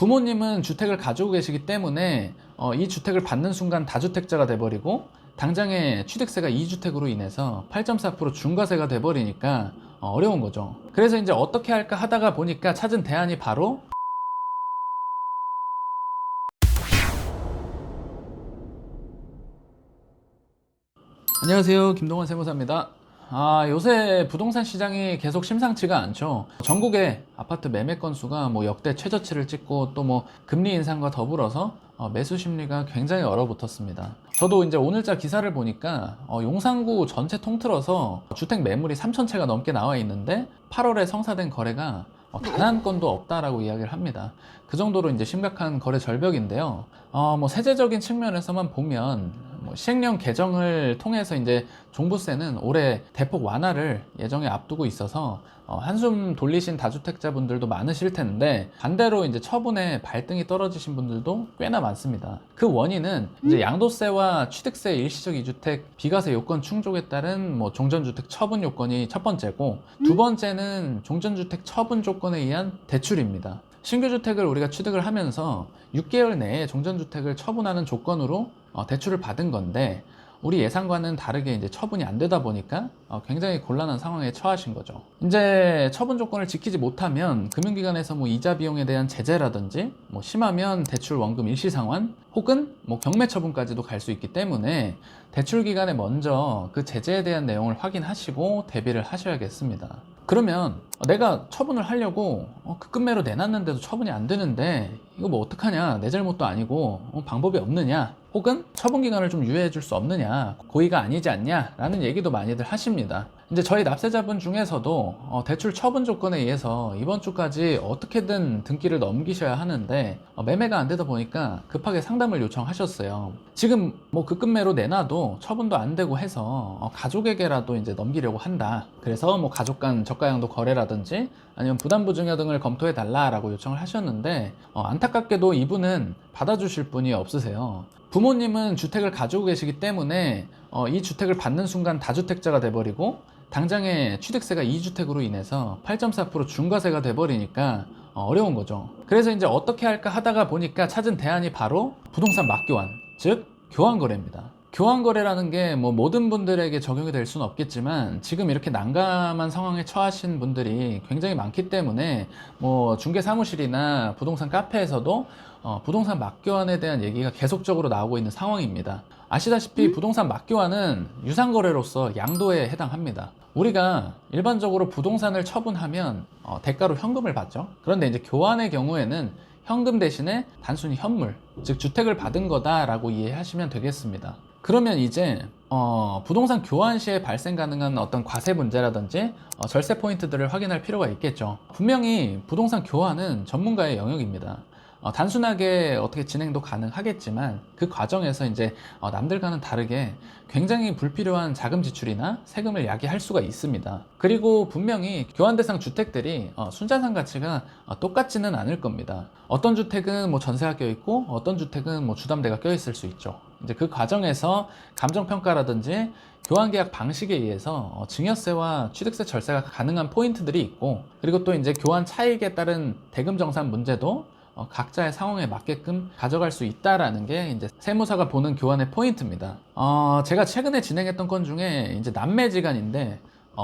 부모님은 주택을 가지고 계시기 때문에 이 주택을 받는 순간 다주택자가 돼버리고 당장에 취득세가 2주택으로 인해서 8.4% 중과세가 돼버리니까 어려운 거죠. 그래서 이제 어떻게 할까 하다가 보니까 찾은 대안이 바로 안녕하세요, 김동원 세무사입니다. 요새 부동산 시장이 계속 심상치가 않죠. 전국의 아파트 매매 건수가 역대 최저치를 찍고 또 금리 인상과 더불어서 매수 심리가 굉장히 얼어붙었습니다. 저도 이제 오늘자 기사를 보니까 용산구 전체 통틀어서 주택 매물이 3,000채가 넘게 나와 있는데 8월에 성사된 거래가 단 한 건도 없다라고 이야기를 합니다. 그 정도로 이제 심각한 거래 절벽인데요. 세제적인 측면에서만 보면 시행령 개정을 통해서 이제 종부세는 올해 대폭 완화를 예정에 앞두고 있어서 한숨 돌리신 다주택자분들도 많으실 텐데 반대로 이제 처분에 발등이 떨어지신 분들도 꽤나 많습니다. 그 원인은 이제 양도세와 취득세 일시적 이주택 비과세 요건 충족에 따른 종전주택 처분 요건이 첫 번째고, 두 번째는 종전주택 처분 조건에 의한 대출입니다. 신규 주택을 우리가 취득을 하면서 6개월 내에 종전주택을 처분하는 조건으로 대출을 받은 건데, 우리 예상과는 다르게 이제 처분이 안 되다 보니까 굉장히 곤란한 상황에 처하신 거죠. 이제 처분 조건을 지키지 못하면 금융기관에서 이자 비용에 대한 제재라든지 심하면 대출 원금 일시 상환 혹은 경매 처분까지도 갈 수 있기 때문에 대출 기간에 먼저 그 제재에 대한 내용을 확인하시고 대비를 하셔야겠습니다. 그러면 내가 처분을 하려고 급금매로 내놨는데도 처분이 안 되는데 이거 어떡하냐, 내 잘못도 아니고 방법이 없느냐, 혹은 처분 기간을 좀 유예해 줄 수 없느냐, 고의가 아니지 않냐 라는 얘기도 많이들 하십니다. 이제 저희 납세자분 중에서도 대출 처분 조건에 의해서 이번 주까지 어떻게든 등기를 넘기셔야 하는데 매매가 안 되다 보니까 급하게 상담을 요청하셨어요. 지금 급금매로 내놔도 처분도 안 되고 해서 가족에게라도 이제 넘기려고 한다. 그래서 가족 간 저가양도 거래라든지 아니면 부담부 증여 등을 검토해 달라라고 요청을 하셨는데 안타깝게도 이분은 받아주실 분이 없으세요. 부모님은 주택을 가지고 계시기 때문에 이 주택을 받는 순간 다주택자가 돼버리고 당장에 취득세가 2주택으로 인해서 8.4% 중과세가 돼버리니까 어려운 거죠. 그래서 이제 어떻게 할까 하다가 보니까 찾은 대안이 바로 부동산 맞교환, 즉 교환거래입니다. 교환거래라는 게 모든 분들에게 적용이 될 수는 없겠지만 지금 이렇게 난감한 상황에 처하신 분들이 굉장히 많기 때문에 중개사무실이나 부동산 카페에서도 부동산 맞교환에 대한 얘기가 계속적으로 나오고 있는 상황입니다. 아시다시피 부동산 맞교환은 유상거래로서 양도에 해당합니다. 우리가 일반적으로 부동산을 처분하면 대가로 현금을 받죠. 그런데 이제 교환의 경우에는 현금 대신에 단순히 현물, 즉 주택을 받은 거다라고 이해하시면 되겠습니다. 그러면 이제 부동산 교환 시에 발생 가능한 어떤 과세 문제라든지 절세 포인트들을 확인할 필요가 있겠죠. 분명히 부동산 교환은 전문가의 영역입니다. 단순하게 어떻게 진행도 가능하겠지만 그 과정에서 이제 남들과는 다르게 굉장히 불필요한 자금 지출이나 세금을 야기할 수가 있습니다. 그리고 분명히 교환 대상 주택들이 순자산 가치가 똑같지는 않을 겁니다. 어떤 주택은 전세가 껴있고 어떤 주택은 주담대가 껴있을 수 있죠. 이제 그 과정에서 감정평가라든지 교환계약 방식에 의해서 증여세와 취득세 절세가 가능한 포인트들이 있고, 그리고 또 이제 교환 차익에 따른 대금 정산 문제도 각자의 상황에 맞게끔 가져갈 수 있다라는 게 이제 세무사가 보는 교환의 포인트입니다. 제가 최근에 진행했던 건 중에 이제 남매지간인데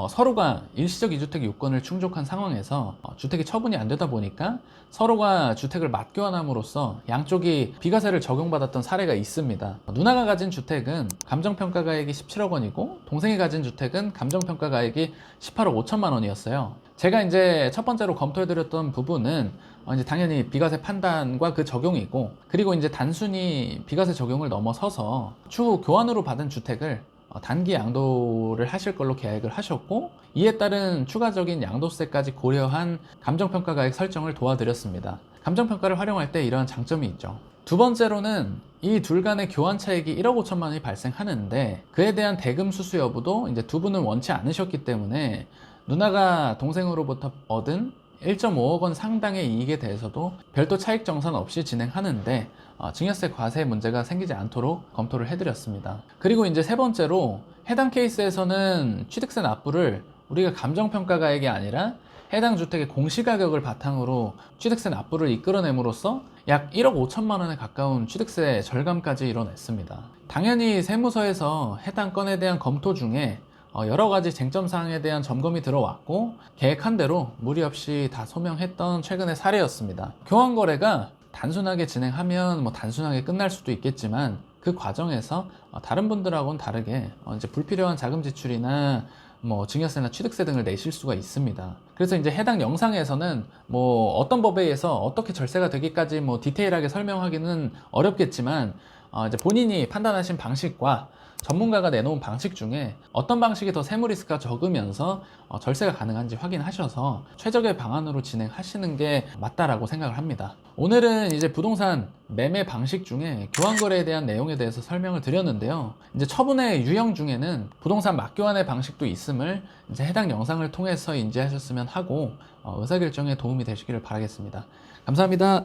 서로가 일시적 이주택 요건을 충족한 상황에서 주택이 처분이 안 되다 보니까 서로가 주택을 맞교환함으로써 양쪽이 비과세를 적용받았던 사례가 있습니다. 누나가 가진 주택은 감정평가가액이 17억 원이고 동생이 가진 주택은 감정평가가액이 18억 5천만 원이었어요. 제가 이제 첫 번째로 검토해드렸던 부분은 이제 당연히 비과세 판단과 그 적용이고, 그리고 이제 단순히 비과세 적용을 넘어서서 추후 교환으로 받은 주택을 단기 양도를 하실 걸로 계획을 하셨고, 이에 따른 추가적인 양도세까지 고려한 감정평가가액 설정을 도와드렸습니다. 감정평가를 활용할 때 이러한 장점이 있죠. 두 번째로는 이 둘 간의 교환 차익이 1억 5천만 원이 발생하는데 그에 대한 대금 수수 여부도 이제 두 분은 원치 않으셨기 때문에 누나가 동생으로부터 얻은 1.5억 원 상당의 이익에 대해서도 별도 차익 정산 없이 진행하는데 증여세 과세 문제가 생기지 않도록 검토를 해드렸습니다. 그리고 이제 세 번째로 해당 케이스에서는 취득세 납부를 우리가 감정평가가액이 아니라 해당 주택의 공시가격을 바탕으로 취득세 납부를 이끌어냄으로써 약 1억 5천만 원에 가까운 취득세 절감까지 이뤄냈습니다. 당연히 세무서에서 해당 건에 대한 검토 중에 여러 가지 쟁점 사항에 대한 점검이 들어왔고 계획한 대로 무리 없이 다 소명했던 최근의 사례였습니다. 교환 거래가 단순하게 진행하면 단순하게 끝날 수도 있겠지만 그 과정에서 다른 분들하고는 다르게 이제 불필요한 자금 지출이나 증여세나 취득세 등을 내실 수가 있습니다. 그래서 이제 해당 영상에서는 어떤 법에 의해서 어떻게 절세가 되기까지 디테일하게 설명하기는 어렵겠지만 이제 본인이 판단하신 방식과 전문가가 내놓은 방식 중에 어떤 방식이 더 세무 리스크가 적으면서 절세가 가능한지 확인하셔서 최적의 방안으로 진행하시는 게 맞다라고 생각을 합니다. 오늘은 이제 부동산 매매 방식 중에 교환거래에 대한 내용에 대해서 설명을 드렸는데요. 이제 처분의 유형 중에는 부동산 맞교환의 방식도 있음을 이제 해당 영상을 통해서 인지하셨으면 하고 의사결정에 도움이 되시기를 바라겠습니다. 감사합니다.